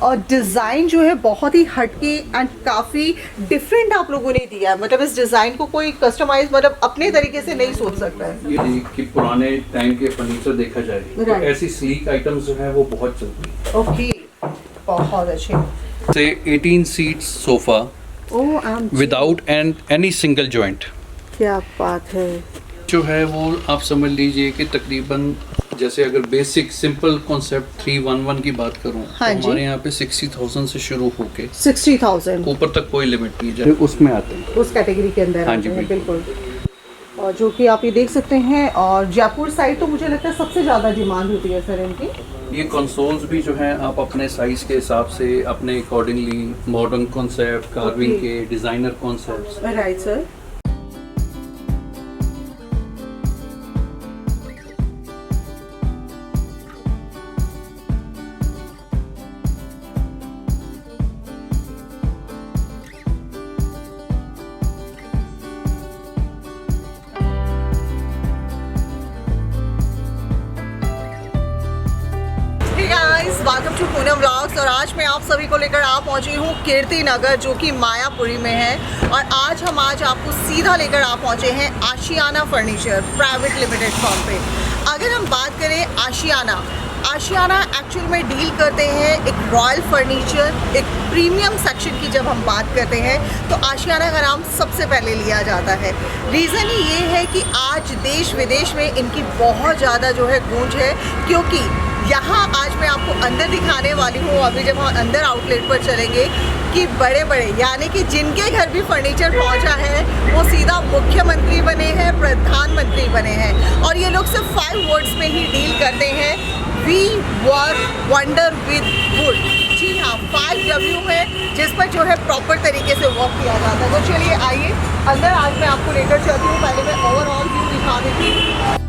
और डिज़ाइन जो है बहुत ही हटके एंड काफ़ी डिफरेंट आप लोगों ने दिया है। मतलब इस डिज़ाइन को कोई कस्टमाइज मतलब अपने तरीके से नहीं सोच सकता है। ये कि पुराने टाइम के फर्नीचर देखा जाए तो Right. ऐसी स्लीक आइटम्स जो है वो बहुत चलती है। ओके, बहुत अच्छे। से 18 seats sofa oh without and any single joint क्या बात है। जो है वो आप समझ लीजिए कि तकरीबन जैसे अगर बेसिक सिंपल कॉन्सेप्ट 311 की बात करूं हाँ तो जी। हमारे यहाँ पे 60,000 से शुरू होके 60,000 ऊपर तक कोई लिमिट नहीं है, उसमें आते हैं। उस कैटेगरी के अंदर हाँ आते जी, हैं, बिल्कुल। बिल्कुल। और जो कि आप ये देख सकते हैं, और जयपुर साइड तो मुझे लगता है सबसे ज़्यादा डिमांड होती है सर इनकी। ये कंसोल्स भी जो है आप अपने साइज के हिसाब से अपने accordingly modern concept carving Okay. के designer concepts right sir. Welcome to Poonam vlogs. और आज मैं आप सभी को लेकर आ पहुंची हूँ कीर्ति नगर, जो कि मायापुरी में है। और आज आपको सीधा लेकर आ पहुंचे हैं आशियाना फर्नीचर प्राइवेट लिमिटेड फॉर्म पे। अगर हम बात करें आशियाना एक्चुअल में डील करते हैं एक रॉयल फर्नीचर, एक प्रीमियम सेक्शन की जब हम बात करते हैं तो आशियाना का नाम सबसे पहले लिया जाता है। रीज़न ही ये है कि आज देश विदेश में इनकी बहुत ज़्यादा जो है गूंज है, क्योंकि यहाँ आज मैं आपको अंदर दिखाने वाली हूँ। अभी जब हम अंदर आउटलेट पर चलेंगे कि बड़े बड़े यानी कि जिनके घर भी फर्नीचर पहुँचा है वो सीधा मुख्यमंत्री बने हैं, प्रधानमंत्री बने हैं। और ये लोग सिर्फ 5 वर्ड्स में ही डील करते हैं, we work wonder with wood. जी हाँ, 5W है जिस पर जो है प्रॉपर तरीके से वर्क किया जाता है। तो चलिए आइए अंदर, आज मैं आपको लेकर चलती हूँ। पहले मैं ओवरऑल व्यू दिखा देती हूँ।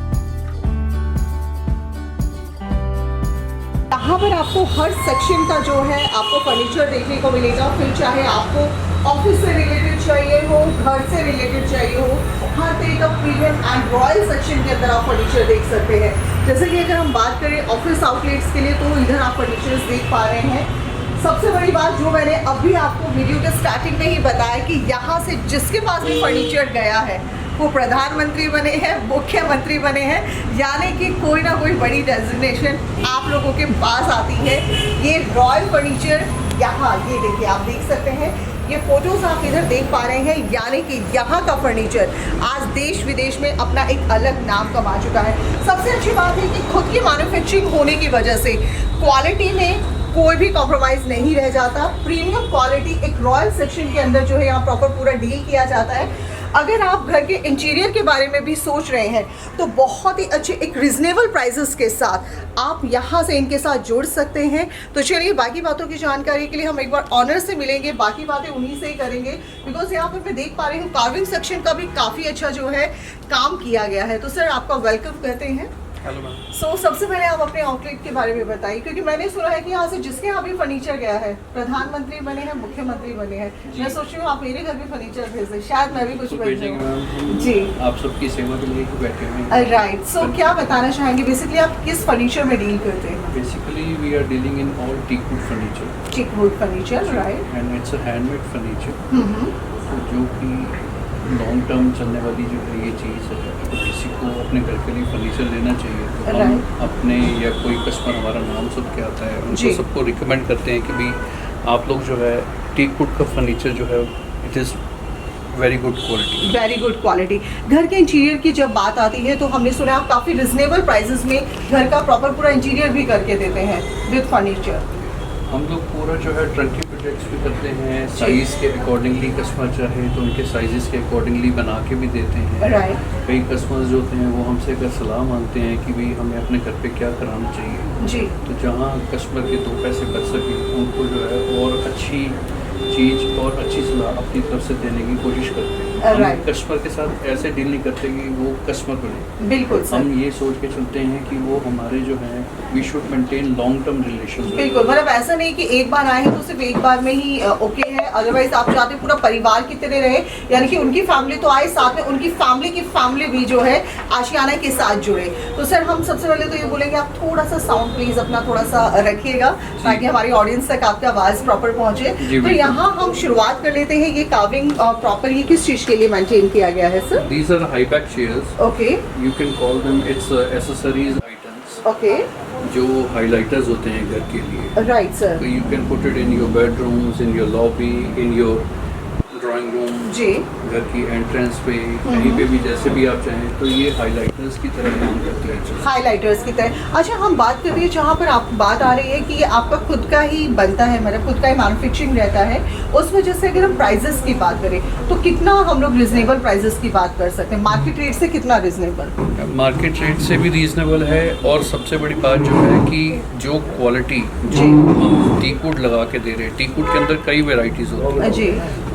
यहाँ पर आपको हर सेक्शन का जो है आपको फर्नीचर देखने को मिलेगा। फिर चाहे आपको ऑफिस से रिलेटेड चाहिए हो, घर से रिलेटेड चाहिए हो, हर तरह का प्रीमियम एंड रॉयल सेक्शन के अंदर आप फर्नीचर देख सकते हैं। जैसे कि अगर हम बात करें ऑफिस आउटलेट्स के लिए तो इधर आप फर्नीचर्स देख पा रहे हैं। सबसे बड़ी बात जो मैंने अभी आपको वीडियो के स्टार्टिंग में ही बताया कि यहाँ से जिसके पास भी फर्नीचर गया है वो प्रधानमंत्री बने हैं, मुख्यमंत्री बने हैं, यानी कि कोई ना कोई बड़ी डेजिग्नेशन आप लोगों के पास आती है। ये रॉयल फर्नीचर यहाँ, ये देखिए आप देख सकते हैं, ये फोटोज आप इधर देख पा रहे हैं, यानी कि यहाँ का फर्नीचर आज देश विदेश में अपना एक अलग नाम कमा चुका है। सबसे अच्छी बात है कि खुद की मैन्युफैक्चरिंग होने की वजह से क्वालिटी में कोई भी कॉम्प्रोमाइज़ नहीं रह जाता। प्रीमियम क्वालिटी एक रॉयल सेक्शन के अंदर जो है यहाँ प्रॉपर पूरा डील किया जाता है। अगर आप घर के इंटीरियर के बारे में भी सोच रहे हैं तो बहुत ही अच्छे एक रिजनेबल प्राइसेस के साथ आप यहाँ से इनके साथ जुड़ सकते हैं। तो चलिए बाकी बातों की जानकारी के लिए हम एक बार ऑनर से मिलेंगे, बाकी बातें उन्हीं से ही करेंगे। बिकॉज यहाँ पर मैं देख पा रही हूँ कार्विंग सेक्शन का भी काफ़ी अच्छा जो है काम किया गया है। तो सर आपका वेलकम कहते हैं। Hello ma'am. सो सबसे पहले आप अपने आउटलेट के बारे में बताइए, क्योंकि मैंने सुना है कि यहाँ से जिसके यहाँ भी फर्नीचर गया है प्रधानमंत्री बने हैं, मुख्यमंत्री बने हैं। मैं सोच रही हूँ आप मेरे घर भी फर्नीचर भेज दें, शायद मैं भी कुछ बन जाऊँ। जी, आप सबकी सेवा के लिए ही बैठे हुए हैं। राइट। सो क्या बताना चाहेंगे बेसिकली आप किस फर्नीचर में डील करते हैं? Basically we are dealing in all teakwood furniture teakwood furniture, right. And it's a handmade furniture, जो कि लॉन्ग टर्म चलने वाली जो है ये चीज़ है। तो किसी को अपने घर के लिए फर्नीचर लेना चाहिए तो हम अपने या कोई कस्टमर हमारा नाम सुन के आता है उनको सबको रिकमेंड करते हैं कि भाई आप लोग जो है टीकवुड का फर्नीचर जो है it is very good quality. Very good quality. घर के इंटीरियर की जब बात आती है तो हमने सुना आप काफ़ी रिजनेबल प्राइसेस में घर का प्रॉपर पूरा इंटीरियर भी करके देते हैं विद फर्नीचर। हम लोग पूरा जो है ट्रंकी प्रोजेक्ट्स भी करते हैं, साइज़ के अकॉर्डिंगली कस्टमर चाहे तो उनके साइज़ के अकॉर्डिंगली बना के भी देते हैं। राइट। कई कस्टमर्स जो होते हैं वो हमसे अगर सलाह मांगते हैं कि भाई हमें अपने घर पे क्या कराना चाहिए, जी, तो जहाँ कस्टमर के 2 पैसे बच सके उनको जो है और अच्छी चीज़ और अच्छी सलाह अपनी तरफ से देने की कोशिश करते हैं। हम कस्टमर के साथ ऐसे डील नहीं करते कि वो कस्टमर बने। बिल्कुल सर। हम ये सोच के चलते हैं कि वो हमारे जो हैं we should maintain long term relation. बिल्कुल, मतलब ऐसा नहीं कि एक बार आए हैं तो सिर्फ एक बार में ही ओके है अदरवाइज आप चाहते हैं पूरा परिवार की तरह रहे, यानी कि उनकी फैमिली तो आए, साथ में उनकी फैमिली की फैमिली भी जो है आशियाना के साथ जुड़े। तो सर हम सबसे पहले तो ये बोलेंगे आप थोड़ा सा साउंड प्लीज अपना थोड़ा सा रखिएगा ताकि हमारी ऑडियंस तक आपकी आवाज़ प्रॉपर पहुंचे। तो यहाँ हम शुरुआत कर लेते हैं। ये कार्विंग प्रॉपर ये किस चीज़ के लिए मेंटेन किया गया है sir? These are high back chairs. Okay You can call them it's accessories items. Okay जो हाइलाइटर्स होते हैं घर के लिए। Right sir. So you can put it in your bedrooms, in your lobby, in your drawing room, जी घर की entrance पे, कहीं पे भी जैसे भी आप चाहें, तो ये हाइलाइटर्स की तरह काम करते हैं। हाइलाइटर्स की तरह। अच्छा हम बात करते हैं जहाँ पर आप बात आ रही है कि ये आपका खुद का ही बनता है, मतलब खुद का ही मैन्युफैक्चरिंग रहता है, उस वजह से अगर हम प्राइजेस की बात करें तो कितना हम लोग रिजनेबल प्राइजेस की बात कर सकते हैं? मार्केट रेट से कितना रिजनेबल? मार्केट रेट से भी रीजनेबल है, और सबसे बड़ी बात जो है कि जो क्वालिटी जो हम टीकवुड लगा के दे रहे हैं, टीकवुड के अंदर कई वेराइटीज़ होती हैं। जी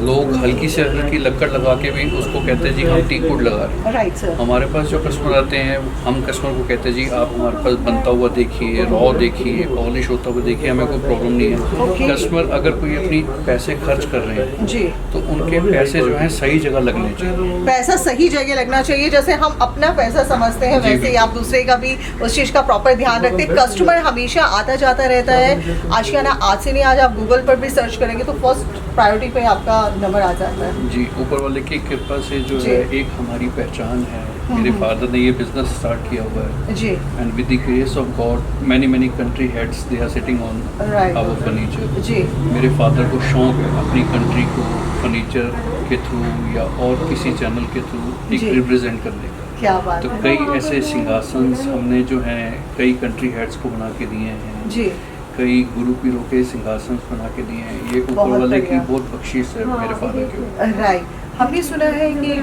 लोग हल्की से हल्की लकड़ लगा के भी उसको कहते हैं जी हम टीकवुड लगा रहे हैं। Right sir. हमारे पास जो कस्टमर आते हैं, हम कस्टमर को कहते हैं जी आप हमारे पास बनता हुआ देखिए, रॉ देखिए, पॉलिश होता हुआ देखिए, हमें कोई प्रॉब्लम नहीं है। कस्टमर अगर कोई अपनी पैसे खर्च कर रहे हैं जी तो उनके पैसे जो हैं सही जगह लगने चाहिए। पैसा सही जगह लगना चाहिए। जैसे हम अपना पैसा समझते हैं जी, वैसे ही आप दूसरे का भी उस चीज़ का प्रॉपर ध्यान रखते हैं। कस्टमर हमेशा आता जाता रहता है। आशियाना आज से नहीं, आज आप गूगल पर भी सर्च करेंगे तो फर्स्ट प्रायोरिटी पे आपका नंबर आ जाता है। जी, ऊपर वाले की कृपा से जो जी। है एक हमारी पहचान है। मेरे फादर ने ये बिजनेस स्टार्ट किया हुआ है, जी and with the grace of God many country heads they are sitting on Right. Our furniture. जी मेरे फादर को शौक है अपनी कंट्री को फर्नीचर के थ्रू या और किसी चैनल के थ्रू एक जी। रिप्रेजेंट करने का। क्या बात तो है। कई ऐसे सिंहासन हमने जो हैं कई कंट्री हेड्स को बना के दिए हैं, जी कई गुरु पीरों के सिंहासन बना के दिए हैं। ये ऊपर बहुत वाले की बढ़िया। बहुत बख्शीश है मेरे फादर के ऊपर। राइट। हमने सुना है कि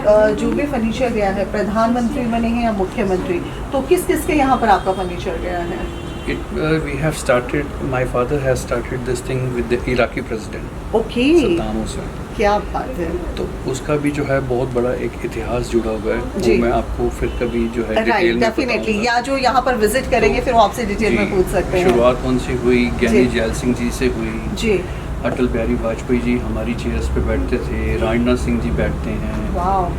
जो भी फर्नीचर गया है प्रधानमंत्री बने हैं या मुख्यमंत्री, तो किस किस के यहाँ पर आपका फर्नीचर गया है? We have started. My father has started this thing with the Iraqi president okay Saddam Hussain. क्या बात है। तो उसका भी जो है बहुत बड़ा एक इतिहास जुड़ा हुआ है। जी। वो मैं आपको फिर कभी जो है डिटेल राइट में डेफिनेटली, बताऊंगा। या जो यहाँ पर विजिट करेंगे फिर वो आपसे डिटेल में जी, पूछ सकते हैं। शुरुआत उनसे हुई, ज्ञानी जी। जैल सिंह जी से हुई। जी अटल बिहारी वाजपेयी जी हमारी चेयर्स पे बैठते थे, राजनाथ सिंह जी बैठते हैं। वाओ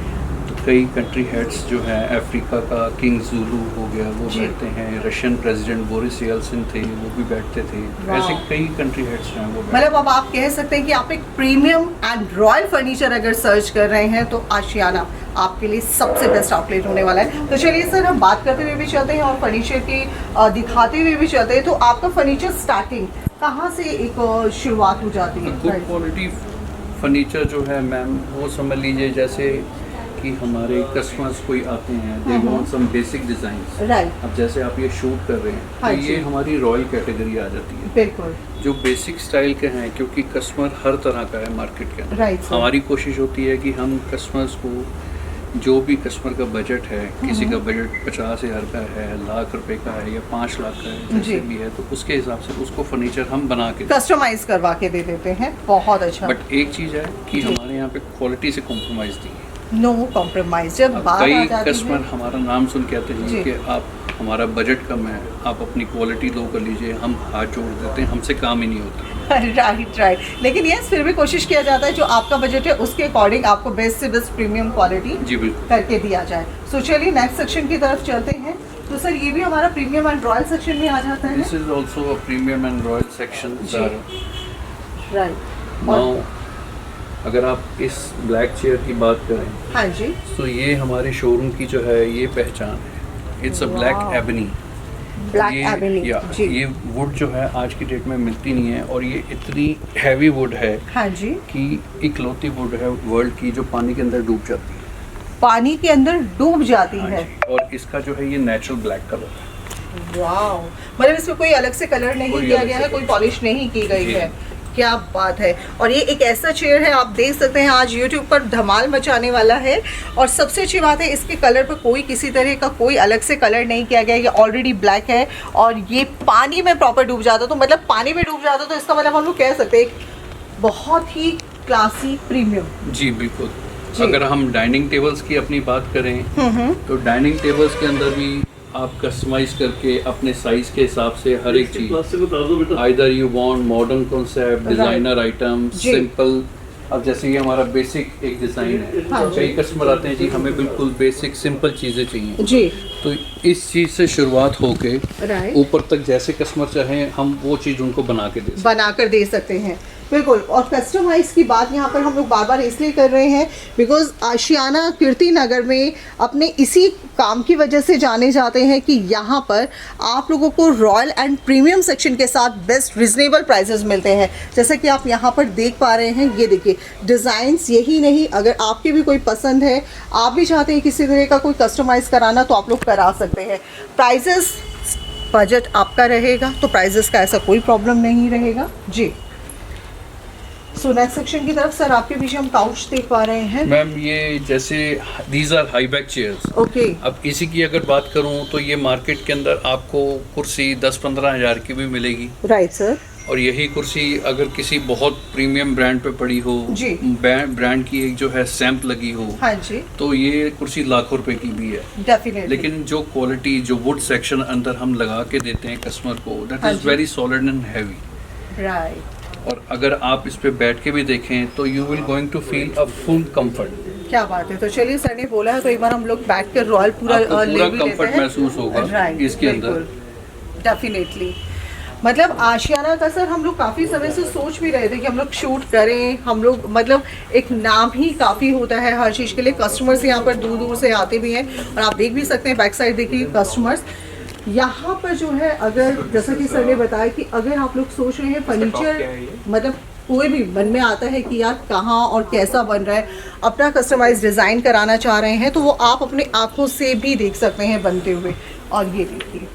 तो कई कंट्री हेड्स जो हैं, अफ्रीका का किंग ज़ुलू हो गया वो जी। बैठते हैं, रशियन प्रेसिडेंट बोरिस येल्सिन थे वो भी बैठते थे। वाह। ऐसे कई कंट्री हेड्स जो हैं वो बैठते मतलब अब आप कह सकते हैं कि आप एक प्रीमियम एंड रॉयल फर्नीचर अगर सर्च कर रहे हैं तो आशियाना आपके लिए सबसे बेस्ट आउटलेट होने वाला है। तो चलिए सर हम बात करते हुए भी चलते हैं और फर्नीचर की दिखाते हुए भी चलते हैं। तो आपका फर्नीचर स्टार्टिंग कहाँ से एक शुरुआत हो जाती है? गुड क्वालिटी फर्नीचर जो है मैम, वो समझ लीजिए जैसे कि हमारे कस्टमर्स कोई आते हैं, they want some basic designs. Right अब जैसे आप ये शूट कर रहे हैं हाँ तो जी। ये हमारी रॉयल कैटेगरी आ जाती है, बिल्कुल जो बेसिक स्टाइल के हैं, क्योंकि कस्टमर हर तरह का है मार्केट के अंदर। Right sir. हमारी कोशिश होती है कि हम कस्टमर्स को, जो भी कस्टमर का बजट है, किसी का बजट 50,000 का है, लाख रुपए का है या 5 लाख का है, जी। जैसे भी है, तो उसके हिसाब से उसको फर्नीचर हम बना के। कस्टमाइज करवा के दे देते हैं। बहुत अच्छा। बट एक चीज़ है कि जी। हमारे यहाँ पे क्वालिटी से कॉम्प्रोमाइज़ नहीं है। No compromise. जब अब बात आ कई जाती कस्टमर है हमारा नाम सुन के आते हैं जी। कि आप, हमारा बजट कम है, आप अपनी क्वालिटी लो कर लीजिए, हम हाथ जोड़ देते हैं, हमसे काम ही नहीं होता। राइट लेकिन यस फिर भी कोशिश किया जाता है जो आपका बजट है उसके अकॉर्डिंग आपको बेस्ट से बेस्ट प्रीमियम क्वालिटी जी बिल्कुल। करके दिया जाए। सो चलिए नेक्स्ट सेक्शन की तरफ चलते हैं। तो सर ये भी हमारा प्रीमियम एंड रॉयल सेक्शन में आ जाता है। This is also a premium and royal section. जी। राइट। नाउ अगर आप इस ब्लैक चेयर की बात करें हाँ जी। तो ये हमारे शोरूम की जो है ये पहचान है। It's a black Wow. Ebony. Black ebony या जी। ये वुड जो है आज की डेट में मिलती नहीं है, और ये इतनी हैवी वुड है हाँ जी। कि इकलौती वुड है वर्ल्ड की जो पानी के अंदर डूब जाती है। पानी के अंदर डूब जाती हाँ है। जी। और इसका जो है ये नेचुरल ब्लैक कलर है। वाओ, मतलब इसमें कोई अलग से कलर नहीं कोई किया अलग गया से है, कोई पॉलिश नहीं की गई जी। है। क्या बात है। और ये एक ऐसा चेयर है, आप देख सकते हैं आज YouTube पर धमाल मचाने वाला है। और सबसे अच्छी बात है इसके कलर पर कोई किसी तरह का कोई अलग से कलर नहीं किया गया, ये ऑलरेडी ब्लैक है और ये पानी में प्रॉपर डूब जाता, तो मतलब पानी में डूब जाता तो इसका मतलब हम लोग कह सकते हैं एक बहुत ही क्लासी प्रीमियम। जी बिल्कुल। जी। अगर हम डाइनिंग टेबल्स की अपनी बात करें तो डाइनिंग टेबल्स के अंदर भी आप कस्टमाइज करके अपने साइज के हिसाब से हर एक चीज, either you want modern concept, designer item, जी। सिंपल अब जैसे ये हमारा बेसिक एक डिज़ाइन है, हाँ जी। कई कस्टमर आते हैं जी हमें बिल्कुल बेसिक सिंपल चीज़ें चाहिए, जी तो इस चीज़ से शुरुआत होके राइट, ऊपर तक जैसे कस्टमर चाहें हम वो चीज़ उनको बना के दे सकते बनाकर दे सकते हैं, बिल्कुल। और कस्टमाइज की बात यहाँ पर हम लोग बार बार इसलिए कर रहे हैं बिकॉज आशियाना कीर्ति नगर में अपने इसी काम की वजह से जाने जाते हैं कि यहाँ पर आप लोगों को रॉयल एंड प्रीमियम सेक्शन के साथ बेस्ट रिजनेबल प्राइसेस मिलते हैं। जैसा कि आप यहाँ पर देख पा रहे हैं, ये देखिए डिज़ाइंस, यही नहीं अगर आपके भी कोई पसंद है, आप भी चाहते हैं किसी तरह का कोई कस्टमाइज़ कराना, तो आप लोग करा सकते हैं। प्राइजेस बजट आपका रहेगा तो प्राइजेस का ऐसा कोई प्रॉब्लम नहीं रहेगा जी। सो नेक्स्ट सेक्शन की तरफ सर आपके पीछे हम काउच देख पा रहे हैं। मैम ये जैसे these are high back chairs. Okay अब इसी की अगर बात करूं तो ये मार्केट के अंदर आपको कुर्सी 10-15 हज़ार की भी मिलेगी, राइट सर। और यही कुर्सी अगर किसी बहुत प्रीमियम ब्रांड पे पड़ी हो, जी। ब्रांड की एक जो है स्टैंप लगी हो, हाँ जी तो ये कुर्सी लाखों रुपए की भी है। डेफिनेटली। लेकिन जो क्वालिटी, जो वुड सेक्शन अंदर हम लगा के देते हैं कस्टमर को, दैट हाँ इज़ जी। Very solid and heavy. Right, और अगर आप इस पे बैठ के भी देखें तो you will going to feel a full comfort. क्या बात है। तो चलिए सर ने बोला है तो एक बार हम लोग बैठ कर रॉयल पूरा आपको ले पूरा भी लेते कंफर्ट हैं। महसूस होगा राइट, इसके अंदर। डेफिनेटली। मतलब आशियाना का सर हम लोग काफ़ी समय से सोच भी रहे थे कि हम लोग शूट करें, हम लोग मतलब एक नाम ही काफ़ी होता है हर चीज़ के लिए। कस्टमर्स यहाँ पर दूर दूर से आते भी हैं और आप देख भी सकते हैं बैक साइड देखिए कस्टमर्स यहाँ पर जो है। अगर जैसा कि सर ने बताया कि अगर आप लोग सोच रहे हैं फर्नीचर, मतलब कोई भी मन में आता है कि यार कहाँ और कैसा बन रहा है, अपना कस्टमाइज डिज़ाइन कराना चाह रहे हैं, तो वो आप अपने आँखों से भी देख सकते हैं बनते हुए। और ये देखिए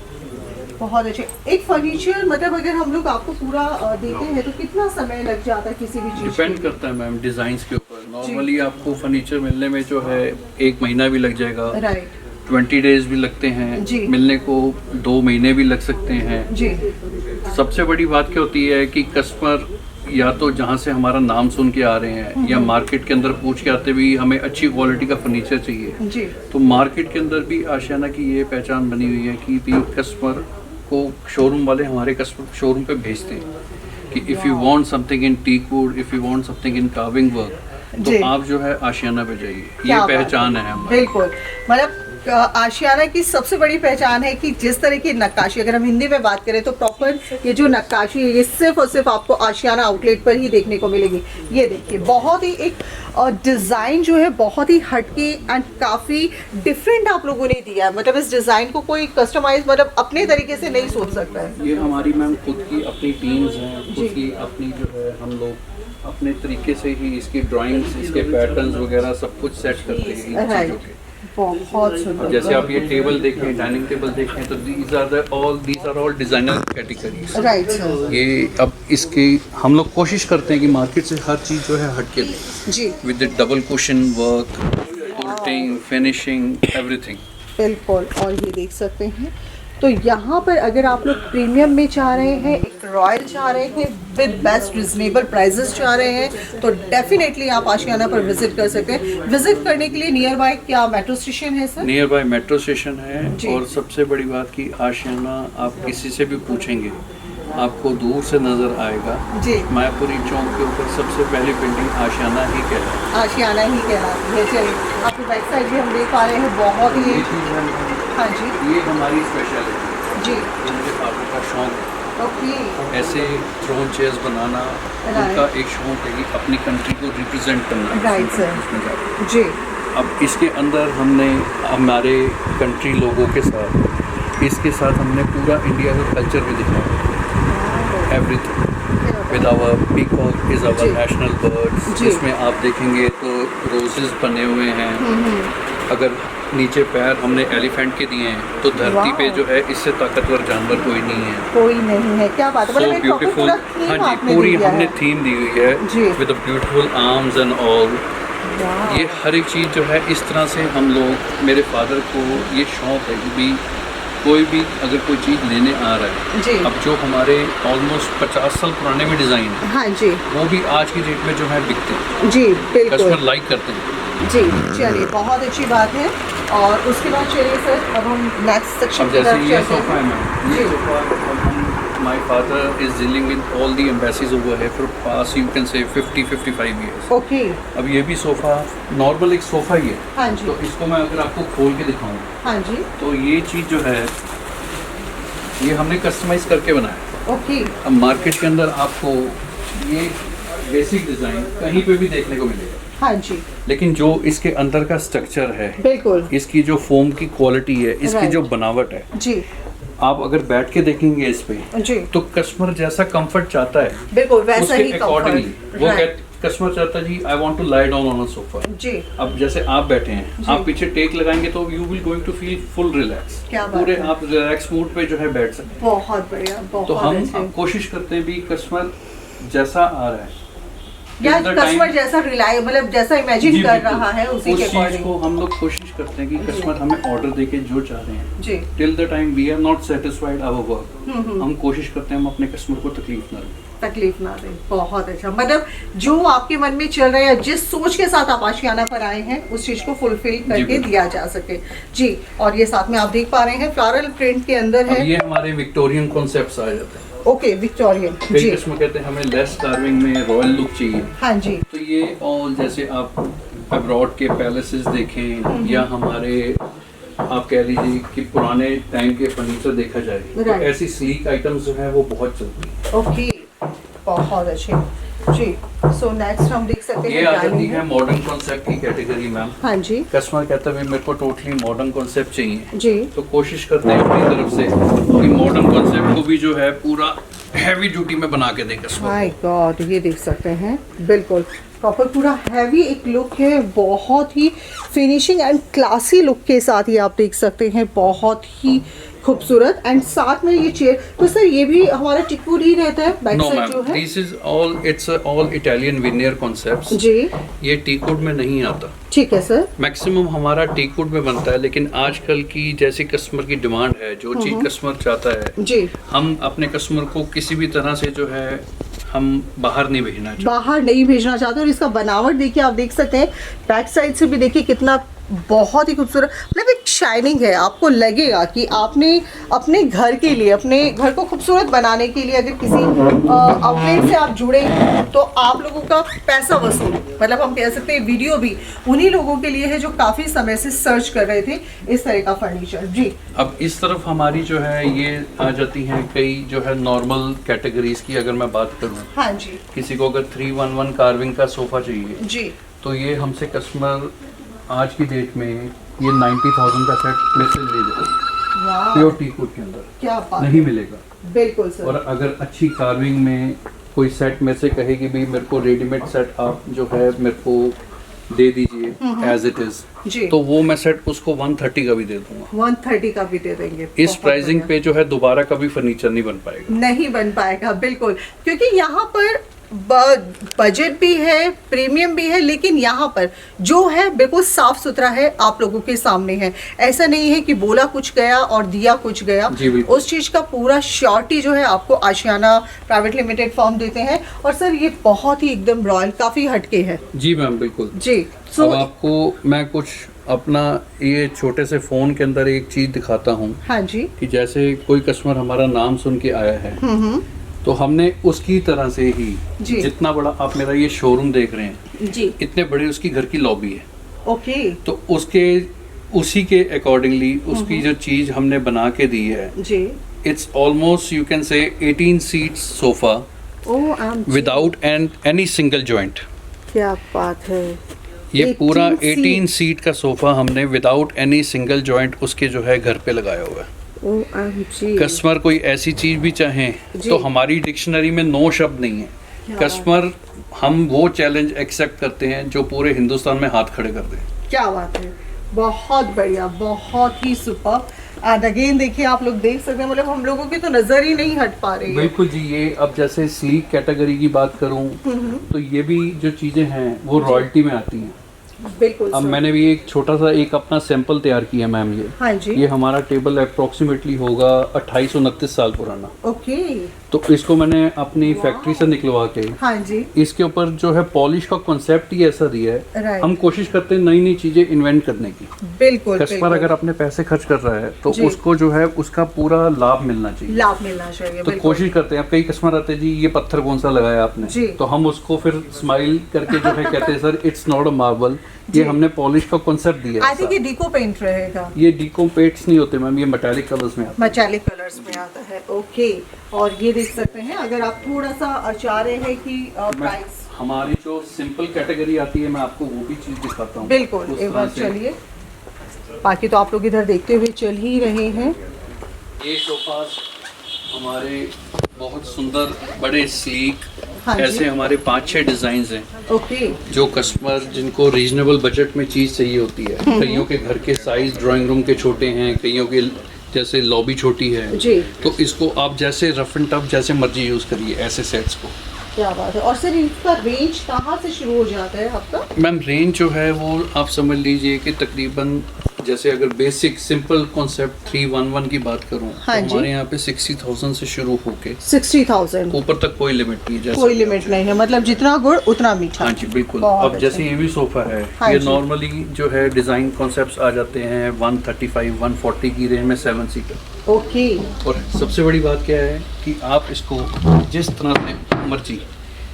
बहुत अच्छे एक फर्नीचर, मतलब अगर हम लोग आपको पूरा देते हैं तो कितना समय लग जाता है किसी भी चीज़? डिपेंड करता है मैम डिज़ाइंस के ऊपर। नॉर्मली आपको फर्नीचर मिलने में जो है 1 महीना भी लग जाएगा, राइट 20 डेज भी लगते हैं, जी। मिलने को 2 महीने भी लग सकते हैं। जी सबसे बड़ी बात क्या होती है कि कस्टमर या तो जहाँ से हमारा नाम सुन के आ रहे हैं या मार्केट के अंदर पूछ के आते भी हमें अच्छी क्वालिटी का फर्नीचर चाहिए, जी तो मार्केट के अंदर भी आशियाना की ये पहचान बनी हुई है कि भी कस्टमर को शोरूम वाले हमारे कस्टमर शोरूम पे भेजते हैं कि if you want something in teak wood, if you want something in carving work, जी। तो आप जो है आशियाना पे जाइए। क्या ये बात पहचान है हमारी। बिल्कुल। मतलब आशियाना की सबसे बड़ी पहचान है कि जिस तरह की नक्काशी, अगर हम हिंदी में बात करें तो प्रॉपर ये जो नक्काशी है ये सिर्फ और सिर्फ आपको आशियाना आउटलेट पर ही देखने को मिलेगी। ये देखिए बहुत ही एक डिज़ाइन जो है बहुत ही हटके एंड काफ़ी डिफरेंट आप लोगों ने दिया है। मतलब इस डिज़ाइन को कोई कस्टमाइज मतलब अपने तरीके से नहीं सोच सकता है। ये हमारी मैम खुद की अपनी टीम्स हैं, जी। खुद की अपनी जो है हम लोग अपने तरीके से ही इसकी ड्राइंग्स, इसके पैटर्न्स वगैरह सब कुछ सेट करते हैं इन चीज़ों के। बहुत अब सुंदर। जैसे आप ये टेबल देखें, डाइनिंग टेबल देखें, तो these are all designer categories. Right sir. ये अब इसकी हम लोग कोशिश करते हैं कि मार्केट से हर चीज़ जो है हट के दें, जी with the double cushion work, folding, finishing, everything. बिल्कुल। और ये देख सकते हैं तो यहाँ पर अगर आप लोग प्रीमियम में चाह रहे हैं, एक रॉयल चाह रहे हैं विद बेस्ट रिजनेबल प्राइजेस चाह रहे हैं, तो डेफिनेटली आप आशियाना पर विजिट कर सकते हैं। विजिट करने के लिए नियर बाय क्या मेट्रो स्टेशन है sir? Near by metro station है। जी। और सबसे बड़ी बात कि आशियाना आप किसी से भी पूछेंगे आपको दूर से नज़र आएगा। जी मायापुरी चौक के ऊपर सबसे पहली बिल्डिंग आशियाना ही कहलाती है। आशियाना ही कहलाती है। चलिए आपकी बैक साइड भी हम देख पा रहे हैं बहुत ही। ये चीज़ है, हाँ जी ये हमारी स्पेशलिटी है, जी ये मुझे पापा का शौक है। ओके ऐसे थ्रोन चेयर्स बनाना उनका एक शौक है कि अपनी कंट्री को रिप्रेजेंट करना। Right sir. उसमें जाके। जी अब इसके अंदर हमने हमारे कंट्री लोगों के साथ, इसके साथ हमने पूरा इंडिया का कल्चर भी दिखाया। Everything with our peacock is our जी। National birds. जी। इसमें आप देखेंगे तो रोजेस बने हुए हैं। अगर नीचे पैर हमने एलिफेंट के दिए हैं तो धरती पे वाह। जो है इससे ताकतवर जानवर कोई नहीं है। कोई नहीं है। क्या बात है। सो मतलब एक proper ब्यूटीफुल। पूरा theme हाँ जी, आपने पूरी दिया हमने है। थीम दी हुई है जी। With beautiful arms and all. वाह। ये हर एक चीज़ जो है इस तरह से हम लोग, मेरे फादर को ये शौक है कि भी कोई भी अगर कोई चीज़ लेने आ रहा है, जी अब जो हमारे ऑलमोस्ट 50 साल पुराने भी डिज़ाइन है हाँ जी वो भी आज की डेट में जो है बिकते हैं, जी बिल्कुल कस्टमर लाइक करते हैं। जी। चलिए बहुत अच्छी बात है। और उसके बाद चलिए सर अब हम नेक्स्ट सेक्शन अब की जैसे तरफ ये चलते सोफ़ा है हैं। मैम, ये जी। सोफ़ा अब हम my father is dealing with all the embassies over here for past you can say 50-55 years. Okay. अब ये भी सोफ़ा नॉर्मल एक सोफ़ा ही है। हाँ जी। तो इसको मैं अगर आपको खोल के दिखाऊं हाँ जी। तो ये चीज़ जो है ये हमने कस्टमाइज़ करके बनाया। ओके। अब मार्केट के अंदर आपको ये बेसिक डिज़ाइन कहीं पे भी देखने को मिलेगा। हाँ जी। लेकिन जो इसके अंदर का स्ट्रक्चर है, बिल्कुल, इसकी जो फोम की क्वालिटी है, इसकी Right. जो बनावट है, जी आप अगर बैठ के देखेंगे इस पे जी, तो कस्टमर जैसा कंफर्ट चाहता है बिल्कुल वैसा उसके ही अकॉर्डिंगली कंफर्ट। वो राइट। कस्टमर चाहता है जी I want to lie down on a sofa. जी। अब जैसे आप बैठे हैं, जी। आप पीछे टेक लगाएंगे तो you will going to feel full relax. क्या बात पूरे है। आप रिलैक्स मूड पे जो है बैठ सकते हैं। बहुत बढ़िया, बहुत तो हम अच्छे। कोशिश करते हैं भी कस्टमर जैसा आ रहा है या till the कस्टमर time- जैसा रिलाय मतलब जैसा इमेजिन जी, कर बिल्कुल। रहा है उसी उस के चीज अकॉर्डिंग। को हम लोग कोशिश करते हैं कि कस्टमर हमें ऑर्डर देके जो चाह रहे हैं जी। Till the time we are not satisfied our work, हम कोशिश करते हैं हम अपने कस्टमर को तकलीफ ना दें। तकलीफ ना दें। बहुत अच्छा, मतलब जो आपके मन में चल रहा है या जिस सोच के साथ आप आशियाना पर आए हैं उस चीज को फुलफिल करके बिल्कुल। दिया जा सके। जी। और ये साथ में आप देख पा रहे हैं फ्लोरल प्रिंट के अंदर अब है। ये हमारे विक्टोरियन कॉन्सेप्ट्स आ जाते हैं। Okay, Victorian. कई जी। कस्टमर कहते हैं हमें लेस कार्विंग में रॉयल लुक चाहिए, हाँ जी। तो ये और जैसे आप अब्रॉड के पैलेसेस देखें या हमारे आप कह लीजिए कि पुराने टाइम के फर्नीचर देखा जाए तो Right. ऐसी स्लीक आइटम्स जो है वो बहुत चलती हैं। ओके, बहुत अच्छे। जी। सो नेक्स्ट हम देख सकते ये हैं आ जाती dining है मॉडर्न कॉन्सेप्ट की कैटेगरी मैम। हाँ जी। कस्टमर कहता है भाई मेरे को टोटली मॉडर्न कॉन्सेप्ट चाहिए, जी। तो कोशिश करते हैं अपनी तरफ से कि मॉडर्न कॉन्सेप्ट को भी जो है पूरा हैवी ड्यूटी में बना के दें कस्टमर। माय गॉड, ये देख सकते हैं बिल्कुल प्रॉपर पूरा हैवी एक लुक है, बहुत ही फिनिशिंग एंड क्लासी लुक के साथ ये आप देख सकते हैं, बहुत ही खूबसूरत। एंड साथ में ये चेयर, तो सर ये भी हमारा टिकवुड ही रहता है बैक नो साइड जो मैम, है। This is all it's all Italian veneer concepts. जी। ये टीकवुड में नहीं आता, ठीक है सर। मैक्सिमम हमारा टीकवुड में बनता है, लेकिन आजकल की जैसी कस्टमर की डिमांड है, जो चीज़ कस्टमर चाहता है, जी। हम अपने कस्टमर को किसी भी तरह से जो है हम बाहर नहीं भेजना चाहते। बाहर नहीं भेजना चाहते। और इसका बनावट देखिए, आप देख सकते हैं बैक साइड से भी देखिए कितना बहुत ही खूबसूरत, मतलब एक शाइनिंग है। आपको लगेगा कि आपने अपने घर के लिए, अपने घर को खूबसूरत बनाने के लिए अगर किसी आउटलेट से आप जुड़े हैं, तो आप लोगों का पैसा वसूल, मतलब हम कह सकते हैं वीडियो भी उन्हीं लोगों के लिए है जो काफ़ी समय से सर्च कर रहे थे इस तरह का फर्नीचर। जी। अब इस तरफ हमारी जो है ये आ जाती हैं कई जो है नॉर्मल कैटेगरीज की। अगर मैं बात करूं, हाँ जी। किसी को अगर 311 कार्विंग का सोफ़ा चाहिए, जी। तो ये हमसे कस्टमर आज की डेट में ये 90,000 का सेट में से ले जाए वाह, प्योर टीकवुड के अंदर क्या बात। नहीं मिलेगा। बिल्कुल सर। और अगर अच्छी कार्विंग में कोई सेट में से कहे कि भाई मेरे को रेडीमेड सेट आप जो है मेरे को दे दीजिए एज इट इज, जी। तो वो मैं सेट उसको 130 का भी दे दूंगा। 130 का भी दे देंगे। इस बहुत प्राइसिंग बढ़िया। पे जो है दोबारा कभी फर्नीचर नहीं बन पाएगा। नहीं बन पाएगा, बिल्कुल, क्योंकि यहाँ पर बजट भी है, प्रीमियम भी है, लेकिन यहाँ पर जो है बिल्कुल साफ सुथरा है, आप लोगों के सामने है। ऐसा नहीं है कि बोला कुछ गया और दिया कुछ गया। जी, बिल्कुल। उस चीज़ का पूरा श्योरिटी जो है आपको आशियाना प्राइवेट लिमिटेड फर्म देते हैं। और सर ये बहुत ही एकदम रॉयल, काफ़ी हटके है। जी मैम, बिल्कुल। जी। अब आपको मैं कुछ अपना ये छोटे से फ़ोन के अंदर एक चीज़ दिखाता हूँ हाँ जी। कि जैसे कोई कस्टमर हमारा नाम सुन के आया है, तो हमने उसकी तरह से ही जी। जितना बड़ा आप मेरा ये शोरूम देख रहे हैं, जी। इतने बड़े उसकी घर की लॉबी है, ओके। तो उसके उसी के अकॉर्डिंगली उसकी जो चीज़ हमने बना के दी है, जी। It's almost you can say 18 seats sofa without any single joint. क्या बात है। ये 18 पूरा सीट। 18 सीट का सोफ़ा हमने विदाउट एनी सिंगल जॉइंट उसके जो है घर पे लगाया हुआ है। OMG। कस्टमर कोई ऐसी चीज़ भी चाहें जी। तो हमारी डिक्शनरी में नो शब्द नहीं है। क्या कस्टमर, हम वो चैलेंज एक्सेप्ट करते हैं जो पूरे हिंदुस्तान में हाथ खड़े कर दें। क्या बात है, बहुत बढ़िया, बहुत ही सुपर। एंड अगेन देखिए, आप लोग देख सकते हैं, मतलब हम लोगों की तो नजर ही नहीं हट पा रही है। बिल्कुल जी। ये अब जैसे स्लीक कैटेगरी की बात करूं तो ये भी जो चीज़ें हैं वो रॉयल्टी में आती हैं। बिल्कुल अब सर। मैंने भी एक छोटा सा एक अपना सैंपल तैयार किया मैम। हाँ जी। ये हमारा टेबल अप्रोक्सीमेटली होगा 2829 साल पुराना। ओके। तो इसको मैंने अपनी फैक्ट्री से निकलवा के हाँ जी। इसके ऊपर जो है पॉलिश का कॉन्सेप्ट ही ऐसा दिया है। Right. हम कोशिश करते हैं नई नई चीजें इन्वेंट करने की। बिल्कुल कस्टमर बिल्कुल। अगर अपने पैसे खर्च कर रहा है तो जी। उसको जो है उसका पूरा लाभ मिलना चाहिए। लाभ मिलना चाहिए। तो बिल्कुल। कोशिश करते हैं। अब कई कस्टमर आते हैं जी ये पत्थर कौन सा लगाया आपने, जी। तो हम उसको फिर स्माइल करके जो है कहते हैं sir it's not a marble, जी। ये हमने पॉलिश का कॉन्सेप्ट दिया आई थिंक ये है। डिको पेंट रहेगा। ये डीकम्पेट्स नहीं होते मैम, ये मेटालिक कलर्स में आते मेटालिक कलर्स में आता है। ओके। और ये देख सकते हैं, अगर आप थोड़ा सा चाह रहे हैं कि हैं। प्राइस। हमारी जो सिंपल कैटेगरी आती है मैं आपको वो भी चीज़ दिखाता हूँ। बिल्कुल, उस एक तरह बार से। चलिए। बाकी तो आप लोग इधर देखते हुए चल ही रहे हैं। ये सोफास हमारे बहुत सुंदर बड़े स्लीक, हाँ जी। ऐसे हमारे 5-6 डिजाइन हैं ओके। जो कस्टमर जिनको रीजनेबल बजट में चीज़ चाहिए होती है। कईयों के घर के साइज ड्राइंग रूम के छोटे हैं, कईयों के जैसे लॉबी छोटी है, जी। तो इसको आप जैसे रफ एंड टफ जैसे मर्जी यूज़ करिए ऐसे सेट्स को। क्या बात है। और सर इसका रेंज कहाँ से शुरू हो जाता है आपका? मैम रेंज जो है वो आप समझ लीजिए कि तकरीबन जैसे अगर बेसिक सिंपल कॉन्सेप्ट 311 की बात करूं हाँ तो जी। हमारे यहाँ पे 60,000 से शुरू होके 60,000। ऊपर तक कोई लिमिट नहीं है। जैसे कोई लिमिट नहीं है, मतलब जितना गुड़ उतना मीठा। हाँ जी बिल्कुल। बहुत अब जैसे ये भी सोफा है, हाँ ये जी। नॉर्मली जो है डिज़ाइन कॉन्सेप्ट्स आ जाते हैं 135 140 की रेंज में 7 सीटर। ओके। और सबसे बड़ी बात क्या है कि आप इसको जिस तरह से मर्जी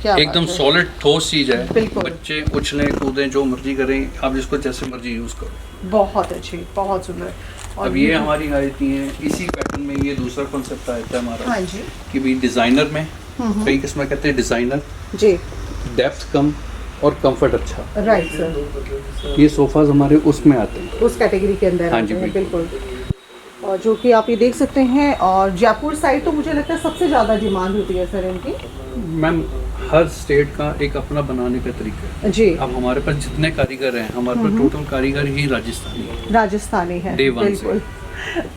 क्या बात एकदम है। सॉलिड ठोस चीज है, बिल्कुल। बच्चे उछलें कूदें जो मर्जी करें, आप इसको जैसे मर्जी यूज़ करो। बहुत अच्छी, बहुत सुंदर। और अब ये हमारी आती है इसी पैटर्न में, ये दूसरा कॉन्सेप्ट आता है हमारा हाँ जी। कि भाई डिज़ाइनर में कई किस्म कहते हैं डिज़ाइनर, जी। डेप्थ कम और कंफर्ट अच्छा, राइट सर। ये सोफाज हमारे उसमें आते हैं। उस कैटेगरी के अंदर हाँ आते जी, हैं, बिल्कुल। बिल्कुल। और जो कि आप ये देख सकते हैं, और जयपुर साइड तो मुझे लगता है सबसे ज़्यादा डिमांड होती है सर इनकी। मैम हर स्टेट का एक अपना बनाने का तरीका है। जी। अब हमारे पास जितने कारीगर हैं, हमारे पास टोटल कारीगर ही राजस्थानी है। राजस्थानी है। Day one से। बिल्कुल।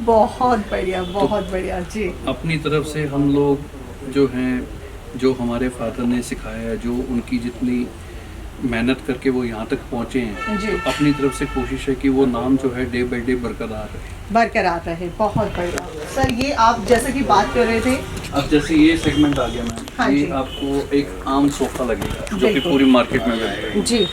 बहुत बढ़िया, बहुत बढ़िया जी। अपनी तरफ से हम लोग जो हैं, जो हमारे फादर ने सिखाया है, जो उनकी जितनी मेहनत करके वो यहाँ तक पहुँचे हैं, जी। तो अपनी तरफ से कोशिश है कि वो नाम जो है डे बाई डे बरकरार रहे। बरकरार रहे। बहुत बढ़िया सर। ये आप जैसे कि बात कर रहे थे। अब जैसे ये सेगमेंट आ गया मैम, हाँ ये जी। आपको एक आम सोफ़ा लगेगा जो कि बिल्कुल। पूरी मार्केट में मिलता है। जी।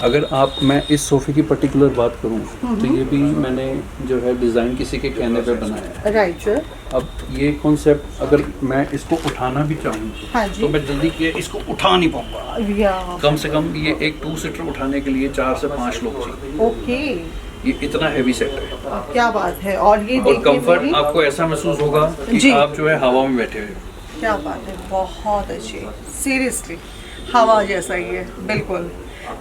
अगर मैं इस सोफ़े की पर्टिकुलर बात करूं तो ये भी मैंने जो है डिज़ाइन किसी के कहने पे बनाया है। Right sir. अब ये कॉन्सेप्ट अगर मैं इसको उठाना भी चाहूँ हाँ जी। तो मैं जल्दी किए इसको उठा नहीं पाऊंगा। या। कम से कम ये एक 2 सीटर उठाने के लिए 4 से 5 लोग चाहिए। ओके। ये इतना हैवी सेट है। क्या बात है। और ये और देखने में कंफर्ट भी- आपको ऐसा महसूस होगा जी। कि आप जो है हवा में बैठे हुए हो। क्या बात है। बहुत अच्छी। सीरियसली हवा जैसा ही है, बिल्कुल।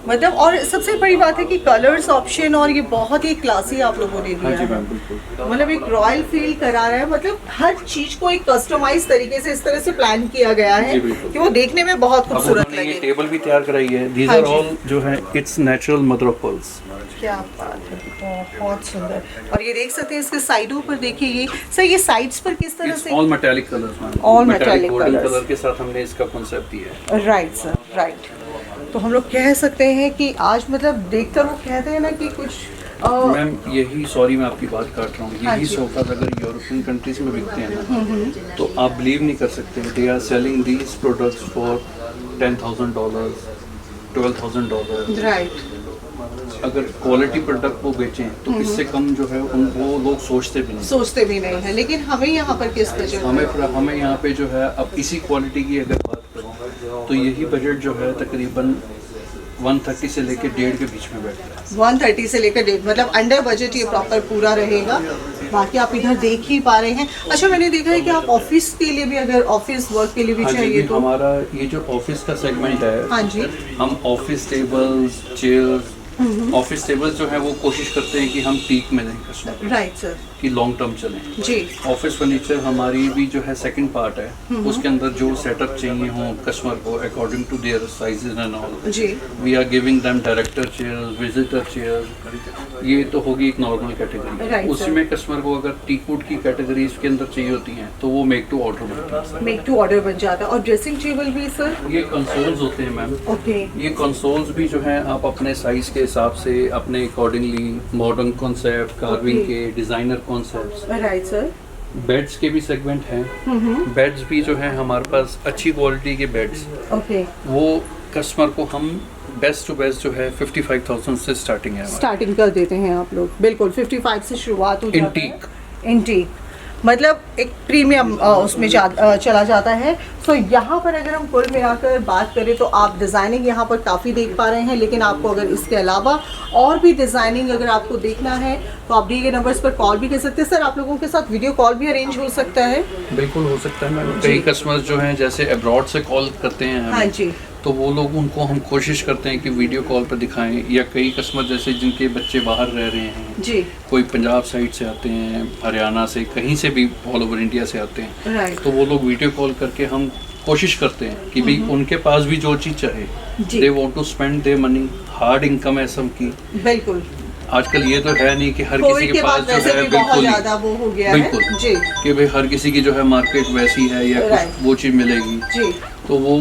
मतलब और सबसे बड़ी बात है कि कलर्स ऑप्शन, और ये बहुत ही क्लासी आप लोगों ने हाँ दिया जी है। मैम बिल्कुल। मतलब एक रॉयल फील करा रहा है। मतलब हर चीज को एक कस्टमाइज तरीके से इस तरह से प्लान किया गया है जी, बिल्कुल। कि वो देखने में बहुत अब खूबसूरत उन्होंने ये लगे। टेबल भी तैयार कराई है। दीज हाँ आर जी। ऑल जो है it's natural mother of pearls. क्या बात है। बहुत सुंदर। और ये देख सकते हैं इसके साइडों पर, देखिए ये सर, ये साइड्स पर किस तरह इट्स से। All metallic colours ma'am. All metallic golden colours। Colour के साथ हमने इसका कॉन्सेप्ट दिया है। Right sir, right. तो हम लोग कह सकते हैं कि आज मतलब देखकर वो कहते हैं ना कि कुछ मैम यही, सॉरी मैं आपकी बात काट रहा हूँ, हाँ यही जी। सोफाज अगर यूरोपियन कंट्रीज में बिकते हैं ना, तो आप बिलीव नहीं कर सकते, they are selling these products for $10,000 $12,000। Right. अगर क्वालिटी प्रोडक्ट वो बेचें तो इससे कम जो है वो लोग सोचते भी नहीं। सोचते भी नहीं है, लेकिन हमें यहाँ पर किस बजट हमें यहाँ पे जो है, अब इसी क्वालिटी की अगर बात करूँ तो यही बजट जो है तकरीबन 130 से लेकर 1.5 के बीच में बैठता है। 130 से लेकर 1.5, मतलब अंडर बजट ये प्रॉपर पूरा रहेगा। बाकी आप इधर देख ही पा रहे हैं। अच्छा, मैंने देखा है कि आप ऑफिस के लिए भी, अगर ऑफिस वर्क के लिए भी हाँ जी, चाहिए तो। हमारा ये जो ऑफिस का सेगमेंट है, हाँ जी। हम office tables, chairs, office tables जो है वो कोशिश करते हैं कि हम टीक में दें कस्टमर राइट सर। कि लॉन्ग टर्म चलें। जी। ऑफिस फर्नीचर हमारी भी जो है सेकंड पार्ट है, उसके अंदर जो सेटअप चाहिए हो कस्टमर को according to their sizes and all, जी। We are giving them director chairs, visitor chairs. ये तो होगी एक नॉर्मल कैटेगरी। Right, उसी sir. में कस्टमर को अगर टी वुड की कैटेगरीज के अंदर चाहिए होती हैं तो वो मेक टू ऑर्डर बनती है। मेक टू ऑर्डर बन जाता है। और ड्रेसिंग टेबल भी सर। ये कंसोल्स होते हैं मैम। ओके। ये कंसोल्स भी जो हैं आप अपने साइज के हिसाब से अपने accordingly modern concept, carving Okay. के designer concepts, right sir. Beds के भी सेगमेंट हैं। बेड्स भी जो है हमारे पास अच्छी क्वालिटी के बेड्स, ओके, वो कस्टमर को हम बेस्ट टू बेस्ट जो है 55,000 से स्टार्टिंग है हमारी। स्टार्टिंग कर देते हैं आप लोग, बिल्कुल 55 से शुरुआत हो जाता है। Antique. इंटीक मतलब एक प्रीमियम उसमें चला जाता है। सो यहाँ पर अगर हम कुल मिलाकर बात करें तो आप डिज़ाइनिंग यहाँ पर काफ़ी देख पा रहे हैं, लेकिन आपको अगर इसके अलावा और भी डिज़ाइनिंग अगर आपको देखना है तो आप दिए गए नंबर्स पर कॉल भी कर सकते हैं। सर आप लोगों के साथ वीडियो कॉल भी अरेंज हो सकता है? बिल्कुल हो सकता है मैम। कई कस्टमर्स जो हैं जैसे अब्रॉड से कॉल करते हैं हमें, हाँ जी, तो वो लोग, उनको हम कोशिश करते हैं कि वीडियो कॉल पर दिखाएं, या कई कस्टमर जैसे जिनके बच्चे बाहर रह रहे हैं, जी, कोई पंजाब साइड से आते हैं, हरियाणा से, कहीं से भी ऑल ओवर इंडिया से आते हैं, राइट, तो वो लोग वीडियो कॉल करके हम कोशिश करते हैं कि भाई उनके पास भी जो चीज़ चाहे, जी। They want to spend their money, hard income है सबकी। बिल्कुल। आजकल ये तो है नहीं कि हर किसी कोविड के के पास बाद जो वैसे है भी बहुत बिल्कुल ही, ज़्यादा वो हो गया है बिल्कुल जी, कि भाई हर किसी की जो है मार्केट वैसी है या Right. कुछ वो चीज़ मिलेगी, जी, तो वो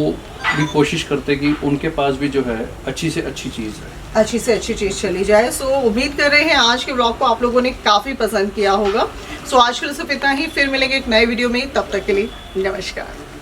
भी कोशिश करते कि उनके पास भी जो है अच्छी से अच्छी चीज़ है। अच्छी से अच्छी चीज़ चली जाए। सो उम्मीद कर रहे हैं आज के ब्लॉग को आप लोगों ने काफ़ी पसंद किया होगा। सो आज के लिए सिर्फ इतना ही, फिर मिलेंगे एक नए वीडियो में, तब तक के लिए नमस्कार।